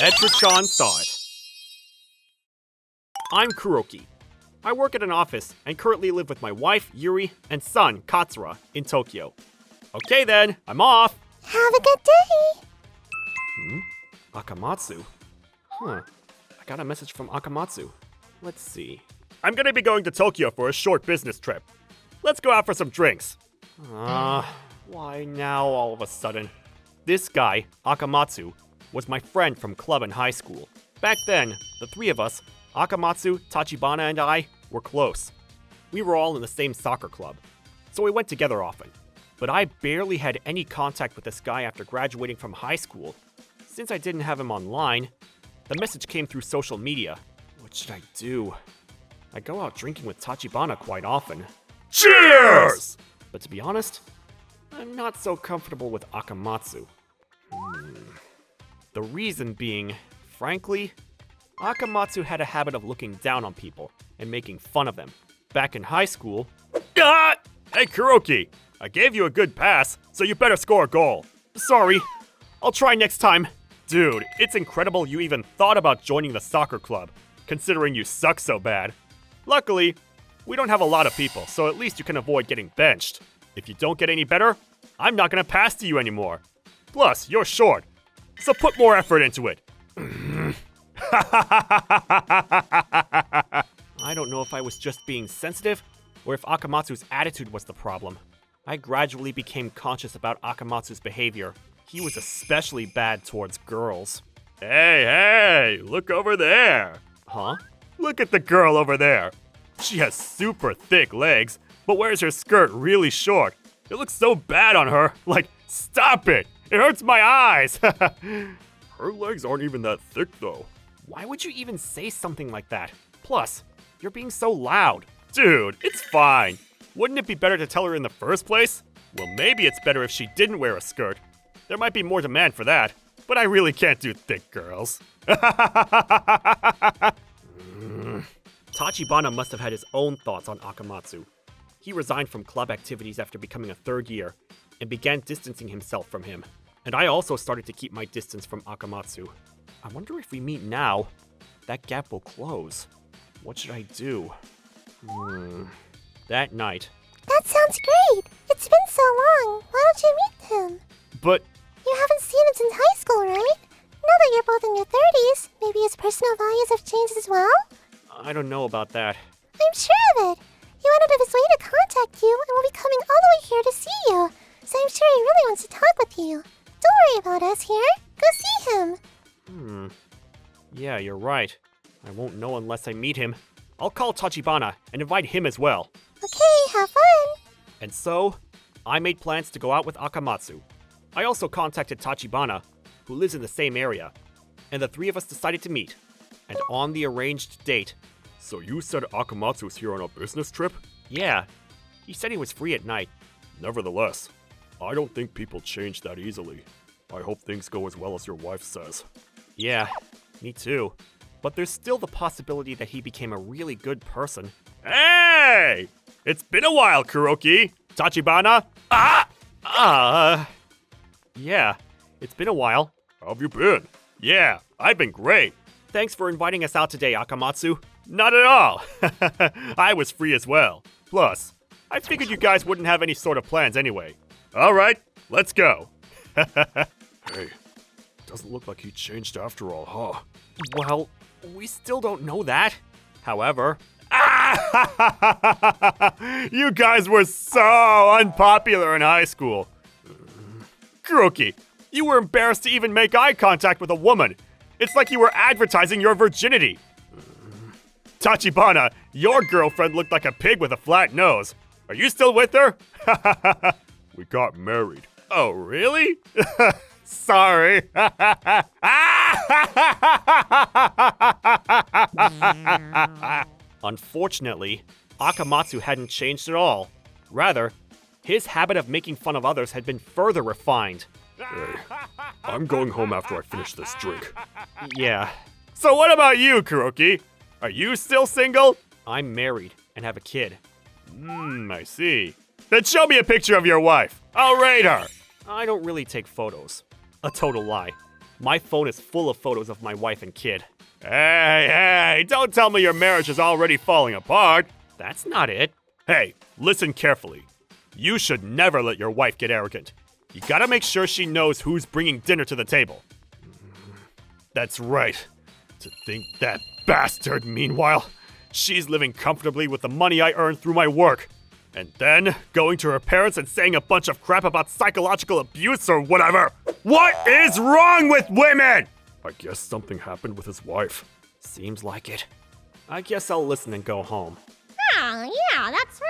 Etra saw it. I'm Kuroki. I work at an office and currently live with my wife, Yuri, and son, Katsura, in Tokyo. Okay then, I'm off! Have a good day! Akamatsu? I got a message from Akamatsu. Let's see. I'm gonna be going to Tokyo for a short business trip. Let's go out for some drinks. Why now all of a sudden? This guy, Akamatsu, was my friend from club in high school. Back then, the three of us, Akamatsu, Tachibana, and I, were close. We were all in the same soccer club, so we went together often. But I barely had any contact with this guy after graduating from high school. Since I didn't have him online, the message came through social media. What should I do? I go out drinking with Tachibana quite often. Cheers! But to be honest, I'm not so comfortable with Akamatsu. The reason being, frankly, Akamatsu had a habit of looking down on people and making fun of them. Back in high school... Hey Kuroki! I gave you a good pass, so you better score a goal. Sorry, I'll try next time. Dude, it's incredible you even thought about joining the soccer club, considering you suck so bad. Luckily, we don't have a lot of people, so at least you can avoid getting benched. If you don't get any better, I'm not gonna pass to you anymore. Plus, you're short, so put more effort into it. I don't know if I was just being sensitive, or if Akamatsu's attitude was the problem. I gradually became conscious about Akamatsu's behavior. He was especially bad towards girls. Hey, look over there! Huh? Look at the girl over there! She has super thick legs, but wears her skirt really short. It looks so bad on her. Like, stop it! It hurts my eyes! Her legs aren't even that thick though. Why would you even say something like that? Plus, you're being so loud. Dude, it's fine. Wouldn't it be better to tell her in the first place? Well, maybe it's better if she didn't wear a skirt. There might be more demand for that, but I really can't do thick girls. Tachibana must have had his own thoughts on Akamatsu. He resigned from club activities after becoming a third year and began distancing himself from him. And I also started to keep my distance from Akamatsu. I wonder if we meet now, that gap will close. What should I do? That night. That sounds great! It's been so long. Why don't you meet him? But... You haven't seen him since high school, right? Now that you're both in your 30s, maybe his personal values have changed as well? I don't know about that. I'm sure of it. He went out of his way to contact you and will be coming all the way here to see you. So I'm sure he really wants to talk with you. Don't worry about us here. Go see him. Yeah, you're right. I won't know unless I meet him. I'll call Tachibana and invite him as well. Okay, have fun. And so, I made plans to go out with Akamatsu. I also contacted Tachibana, who lives in the same area, and the three of us decided to meet. And on the arranged date... So you said Akamatsu's here on a business trip? Yeah. He said he was free at night. Nevertheless, I don't think people change that easily. I hope things go as well as your wife says. Yeah, me too. But there's still the possibility that he became a really good person. Hey! It's been a while, Kuroki! Tachibana? Yeah, it's been a while. How have you been? Yeah, I've been great. Thanks for inviting us out today, Akamatsu. Not at all. I was free as well. Plus, I figured you guys wouldn't have any sort of plans anyway. All right, let's go. Hey, doesn't look like he changed after all, huh? Well, we still don't know that. However... You guys were so unpopular in high school. Kuroki, you were embarrassed to even make eye contact with a woman. It's like you were advertising your virginity. Tachibana, your girlfriend looked like a pig with a flat nose. Are you still with her? We got married. Oh, really? Sorry. Unfortunately, Akamatsu hadn't changed at all. Rather, his habit of making fun of others had been further refined. Hey, I'm going home after I finish this drink. Yeah. So what about you, Kuroki? Are you still single? I'm married and have a kid. I see. Then show me a picture of your wife. I'll rate her. I don't really take photos. A total lie. My phone is full of photos of my wife and kid. Hey, don't tell me your marriage is already falling apart. That's not it. Hey, listen carefully. You should never let your wife get arrogant. You gotta make sure she knows who's bringing dinner to the table. That's right. To think that bastard, meanwhile, she's living comfortably with the money I earned through my work. And then going to her parents and saying a bunch of crap about psychological abuse or whatever. What is wrong with women? I guess something happened with his wife. Seems like it. I guess I'll listen and go home. Oh, yeah, that's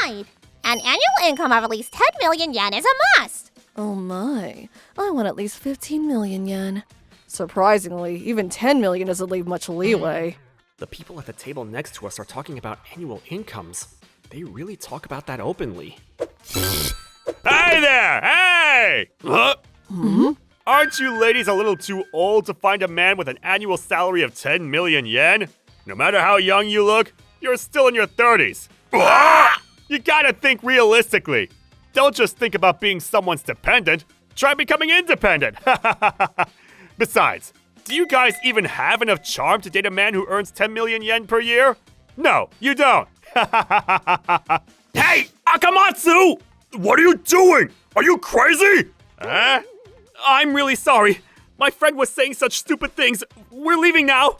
right. An annual income of at least 10 million yen is a must. Oh my, I want at least 15 million yen. Surprisingly, even 10 million doesn't leave much leeway. The people at the table next to us are talking about annual incomes. They really talk about that openly. Hey there! Hey! Huh? Aren't you ladies a little too old to find a man with an annual salary of 10 million yen? No matter how young you look, you're still in your 30s. You gotta think realistically. Don't just think about being someone's dependent. Try becoming independent. Besides, do you guys even have enough charm to date a man who earns 10 million yen per year? No, you don't. Hey, Akamatsu! What are you doing? Are you crazy? I'm really sorry. My friend was saying such stupid things. We're leaving now.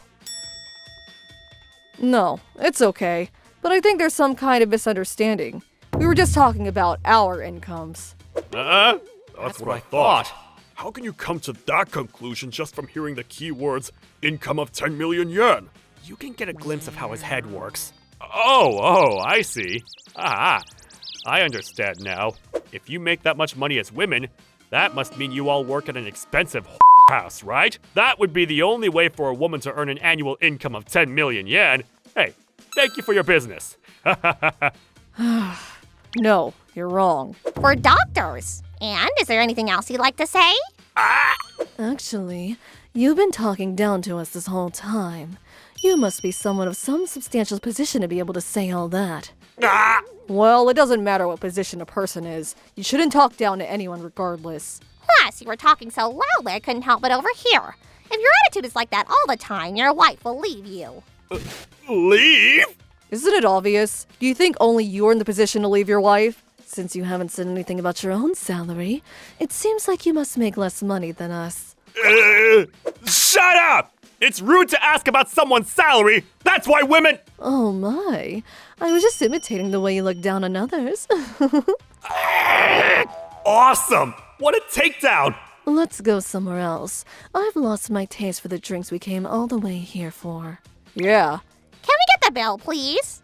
No, it's okay. But I think there's some kind of misunderstanding. We were just talking about our incomes. That's what I thought. How can you come to that conclusion just from hearing the key words, income of 10 million yen? You can get a glimpse of how his head works. Oh, I see. I understand now. If you make that much money as women, that must mean you all work at an expensive house, right? That would be the only way for a woman to earn an annual income of 10 million yen. Hey, thank you for your business. No, you're wrong. We're doctors. And is there anything else you'd like to say? Actually, you've been talking down to us this whole time. You must be someone of some substantial position to be able to say all that. Well, it doesn't matter what position a person is. You shouldn't talk down to anyone regardless. Plus, you were talking so loudly I couldn't help but overhear. If your attitude is like that all the time, your wife will leave you. Leave? Isn't it obvious? Do you think only you're in the position to leave your wife? Since you haven't said anything about your own salary, it seems like you must make less money than us. Shut up! It's rude to ask about someone's salary. That's why women... Oh my, I was just imitating the way you look down on others. Awesome! What a takedown! Let's go somewhere else. I've lost my taste for the drinks we came all the way here for. Yeah. Can we get the bill, please?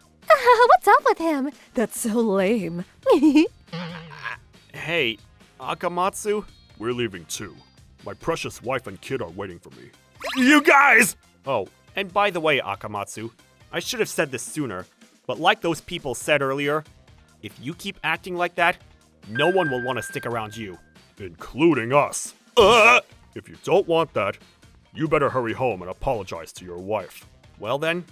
What's up with him? That's so lame. Hey, Akamatsu? We're leaving too. My precious wife and kid are waiting for me. You guys! Oh, and by the way, Akamatsu, I should have said this sooner, but like those people said earlier, if you keep acting like that, no one will want to stick around you. Including us. If you don't want that, you better hurry home and apologize to your wife. Well then,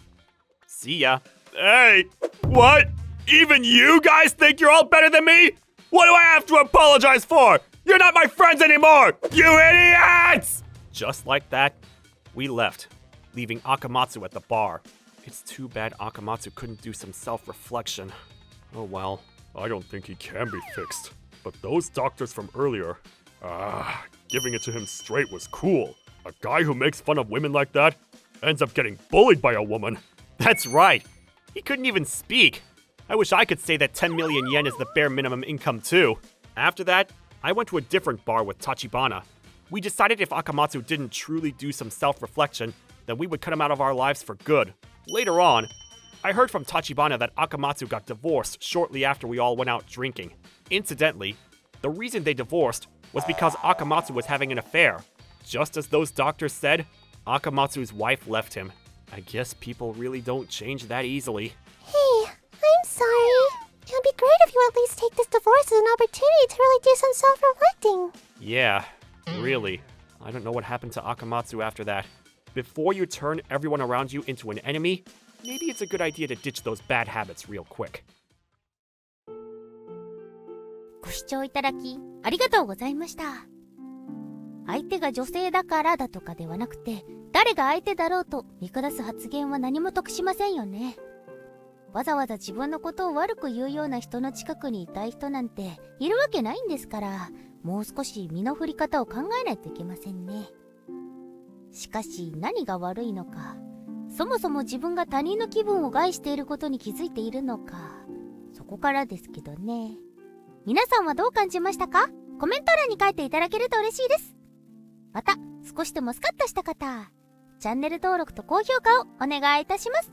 see ya. Hey, what? Even you guys think you're all better than me? What do I have to apologize for? You're not my friends anymore, you idiots! Just like that, we left, leaving Akamatsu at the bar. It's too bad Akamatsu couldn't do some self-reflection. Oh well, I don't think he can be fixed. But those doctors from earlier, giving it to him straight was cool. A guy who makes fun of women like that ends up getting bullied by a woman. That's right. He couldn't even speak. I wish I could say that 10 million yen is the bare minimum income too. After that, I went to a different bar with Tachibana. We decided if Akamatsu didn't truly do some self-reflection, then we would cut him out of our lives for good. Later on, I heard from Tachibana that Akamatsu got divorced shortly after we all went out drinking. Incidentally, the reason they divorced was because Akamatsu was having an affair. Just as those doctors said, Akamatsu's wife left him. I guess people really don't change that easily. Hey, I'm sorry. It would be great if you at least take this divorce as an opportunity to really do some self-reflecting. Yeah, really. I don't know what happened to Akamatsu after that. Before you turn everyone around you into an enemy, maybe it's a good idea to ditch those bad habits real quick. ご視聴いただきありがとうございました。相手が女性だからだとかではなくて、誰が相手だろうと見下す発言は何も得しませんよね。わざわざ自分のことを悪く言うような人の近くにいたい人なんているわけないんですから、もう少し身の振り方を考えないといけませんね。しかし何が悪いのか、そもそも自分が他人の気分を害していることに気づいているのか、そこからですけどね。皆さんはどう感じましたか？コメント欄に書いていただけると嬉しいです。また少しでもスカッとした方、チャンネル登録と高評価をお願いいたします。